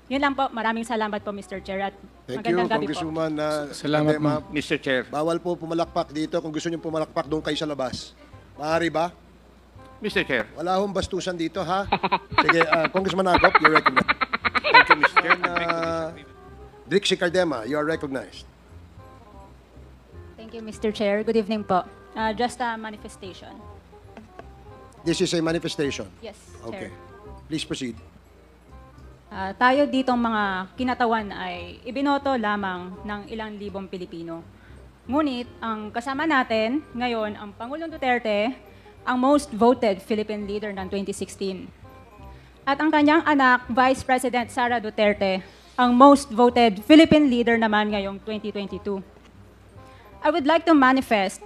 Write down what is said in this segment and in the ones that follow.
Yun lang po. Maraming salamat po, Mr. Chair. At Thank you, magandang gabi po. Congresswoman. Salamat, Kadema. Mr. Chair. Bawal po pumalakpak dito. Kung gusto niyo pumalakpak, doon kayo sa labas. Maaari ba? Mr. Chair. Wala hong bastusan dito, ha? Sige, Congressman Agop, you're recognized. Thank you, Mr. Chair. Drixie Cardema, you are recognized. Thank you, Mr. Chair. Good evening po. Just a manifestation. This is a manifestation. Yes, Okay. Chair. Please proceed. Tayo ditong mga kinatawan ay ibinoto lamang ng ilang libong Pilipino. Ngunit ang kasama natin ngayon ang Pangulong Duterte, ang most voted Philippine leader ng 2016. At ang kanyang anak, Vice President Sara Duterte, ang most voted Philippine leader naman ngayong 2022. I would like to manifest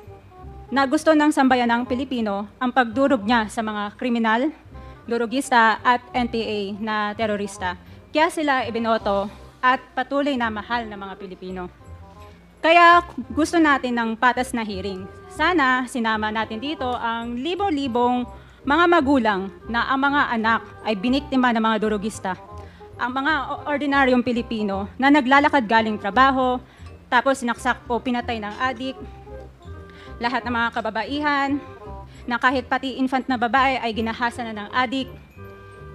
na gusto ng sambayanang Pilipino ang pagdurog niya sa mga kriminal, durugista at NPA na terorista. Kaya sila ibinoto at patuloy na mahal ng mga Pilipino. Kaya gusto natin ng patas na hearing. Sana sinama natin dito ang libo-libong mga magulang na ang mga anak ay biniktima ng mga durugista. Ang mga ordinaryong Pilipino na naglalakad galing trabaho, tapos sinaksak o pinatay ng adik, lahat ng mga kababaihan, na kahit pati infant na babae ay ginahasa na ng adik.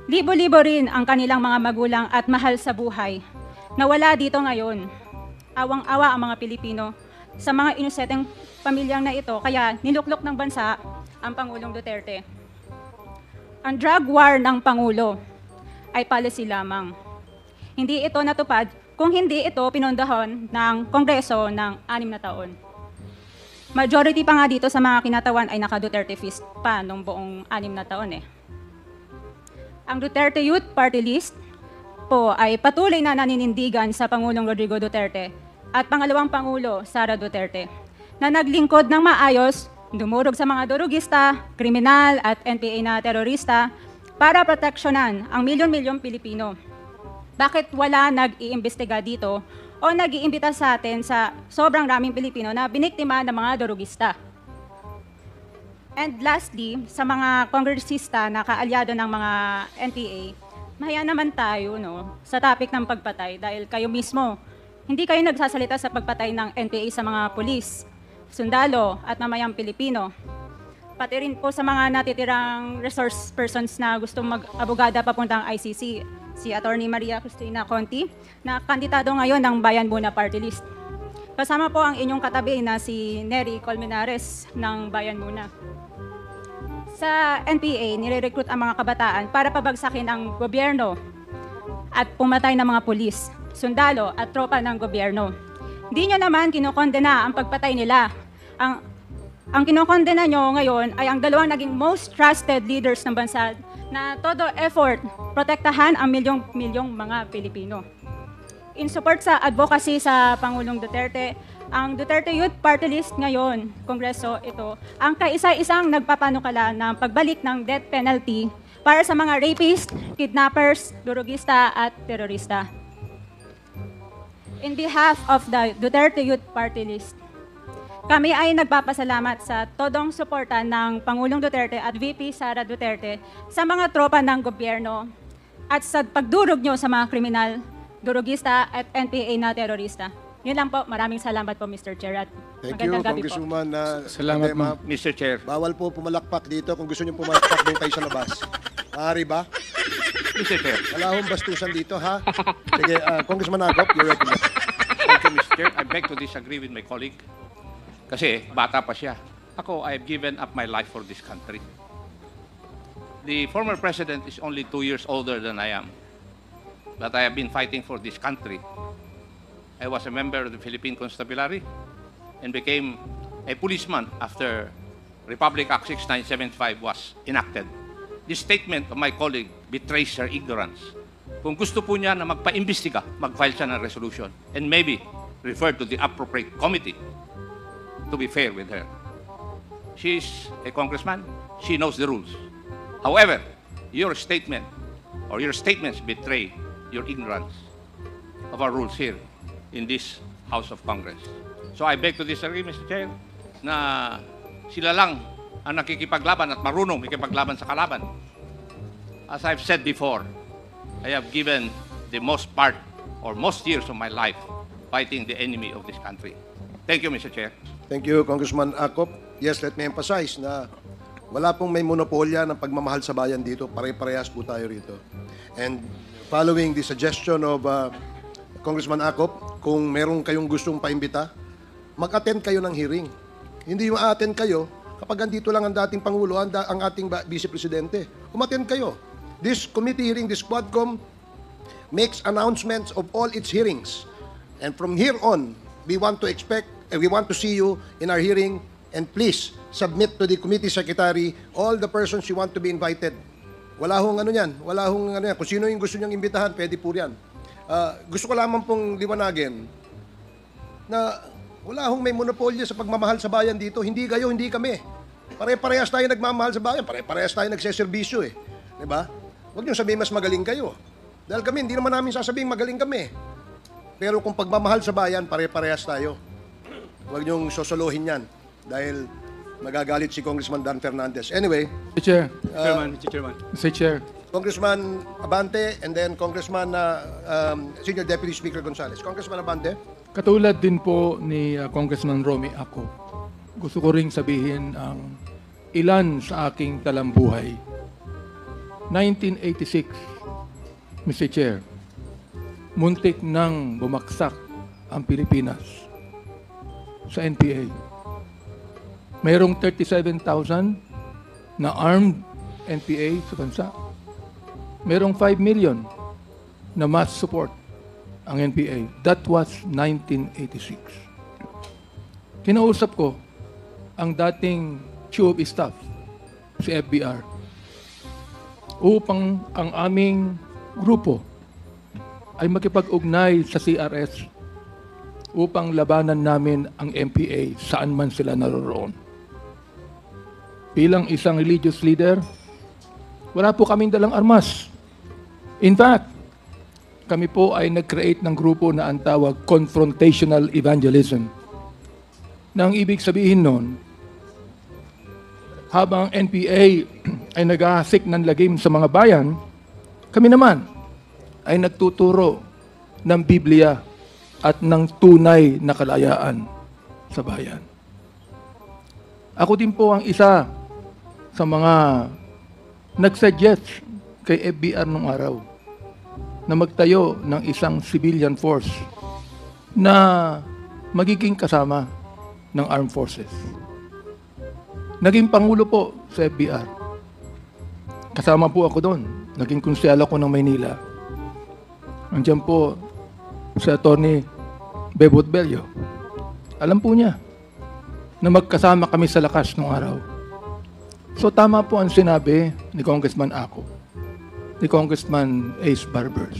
Libo-libo rin ang kanilang mga magulang at mahal sa buhay na wala dito ngayon. Awang-awa ang mga Pilipino sa mga inuseteng pamilyang na ito, kaya niluklok ng bansa ang Pangulong Duterte. Ang drug war ng Pangulo ay policy lamang. Hindi ito natupad kung hindi ito pinondahon ng Kongreso ng 6 na taon. Majority pa nga dito sa mga kinatawan ay naka-Duterte fist pa nung buong 6 na taon eh. Ang Duterte Youth Party List po ay patuloy na naninindigan sa Pangulong Rodrigo Duterte at pangalawang Pangulo, Sara Duterte, na naglingkod ng maayos, dumurog sa mga durugista, kriminal at NPA na terorista para proteksyonan ang milyon-milyong Pilipino. Bakit wala nag-iimbestiga dito o nag-iimbita sa atin sa sobrang raming Pilipino na biniktima ng mga durugista? And lastly, sa mga kongresista na kaalyado ng mga NPA, mahaya naman tayo sa topic ng pagpatay dahil kayo mismo, hindi kayo nagsasalita sa pagpatay ng NPA sa mga pulis, sundalo at mamayang Pilipino. Pati rin po sa mga natitirang resource persons na gustong mag-abogada papuntang ICC, si Attorney Maria Cristina Conti, na kandidato ngayon ng Bayan Muna Party List. Kasama po ang inyong katabi na si Nery Colmenares ng Bayan Muna. Sa NPA, nire-recruit ang mga kabataan para pabagsakin ang gobyerno at pumatay ng mga pulis, sundalo at tropa ng gobyerno. Hindi nyo naman kinokondena ang pagpatay nila. Ang kinokondena nyo ngayon ay ang dalawang naging most trusted leaders ng bansa na todo effort protektahan ang milyong-milyong mga Pilipino. In support sa advocacy sa Pangulong Duterte, ang Duterte Youth Party List ngayon, Kongreso ito, ang kaisa-isang nagpapanukala ng pagbalik ng death penalty para sa mga rapist, kidnappers, durugista at terorista. In behalf of the Duterte Youth Party List, kami ay nagpapasalamat sa todong suporta ng Pangulong Duterte at VP Sara Duterte sa mga tropa ng gobyerno at sa pagdurog nyo sa mga kriminal, durugista at NPA na terorista. Yun lang po. Maraming salamat po, Mr. Chair. At Thank you, magandang gabi po. Congresswoman. Salamat, Kadema. Mr. Chair. Bawal po pumalakpak dito. Kung gusto niyo pumalakpak, doon kayo sa labas. Maaari ba? Mr. Chair. Wala hong bastusan dito, ha? Sige, Congressman Agop, you're recognized. Thank you, Mr. Chair. I beg to disagree with my colleague. Kasi bata pa siya. Ako, I have given up my life for this country. The former president is only 2 years older than I am. But I have been fighting for this country. I was a member of the Philippine Constabulary and became a policeman after Republic Act 6975 was enacted. This statement of my colleague betrays her ignorance. Kung gusto po niya na magpa-imbestiga, mag-file siya ng resolution and maybe refer to the appropriate committee to be fair with her. She's a congressman. She knows the rules. However, your statement or your statements betray your ignorance of our rules here in this House of Congress. So I beg to disagree, Mr. Chair, na sila lang ang nakikipaglaban at marunong makipaglaban sa kalaban. As I've said before, I have given the most part or most years of my life fighting the enemy of this country. Thank you, Mr. Chair. Thank you, Congressman Acop. Yes, let me emphasize na wala pong may monopolya ng pagmamahal sa bayan dito. Pare-parehas po tayo rito. And following the suggestion of Congressman Acop, kung meron kayong gustong paimbita, mag-attend kayo ng hearing. Hindi yung attend kayo kapag andito lang ang dating Pangulo, ang ating Vice Presidente. Umattend kayo. This committee hearing, this Quadcom, makes announcements of all its hearings. And from here on, we want to see you in our hearing, and please submit to the committee secretary all the persons you want to be invited. Wala hong ano yan. Wala hong ano yan. Kung sino yung gusto niyang imbitahan, pwede po yan. Gusto ko lamang pong liwanagin na wala hong may monopolyo sa pagmamahal sa bayan dito. Hindi kayo, hindi kami. Pare-parehas tayo nagmamahal sa bayan. Pare-parehas tayo nagseservisyo eh. Diba? Huwag niyo sabihin mas magaling kayo. Dahil kami, hindi naman namin sasabihin magaling kami. Pero kung pagmamahal sa bayan, pare-parehas tayo. Huwag niyong sosolohin yan. Dahil magagalit si Congressman Dan Fernandez. Anyway, Mr. Chair, Mr. Chairman. Mr. Chair, Congressman Abante and then Congressman Senior Deputy Speaker Gonzales. Congressman Abante. katulad din po ni Congressman Romy ako, gusto ko ring sabihin ang ilan sa aking talambuhay. 1986, Mr. Chair, muntik nang bumagsak ang Pilipinas sa NPA. Mayroong 37,000 na armed NPA sa bansa. Merong 5 million na mass support ang NPA. That was 1986. Kinausap ko ang dating Chief of Staff, si FBR, upang ang aming grupo ay makipag-ugnay sa CRS upang labanan namin ang NPA saan man sila naroroon. Bilang isang religious leader, wala po kaming dalang armas. In fact, kami po ay nag-create ng grupo na ang tawag confrontational evangelism. Na ang ibig sabihin nun, habang NPA ay naghahasik ng lagim sa mga bayan, kami naman ay nagtuturo ng Biblia at ng tunay na kalayaan sa bayan. Ako din po ang isa sa mga nagsuggest kay FBR nung araw na magtayo ng isang civilian force na magiging kasama ng armed forces. Naging pangulo po sa FBR. Kasama po ako doon. Naging konsyal ako ng Maynila. Andiyan po si Atty. Bebot Bello. Alam po niya na magkasama kami sa lakas nung araw. So tama po ang sinabi ni Congressman Ako, ni Congressman Ace Barbers,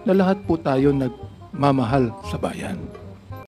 na lahat po tayo nagmamahal sa bayan.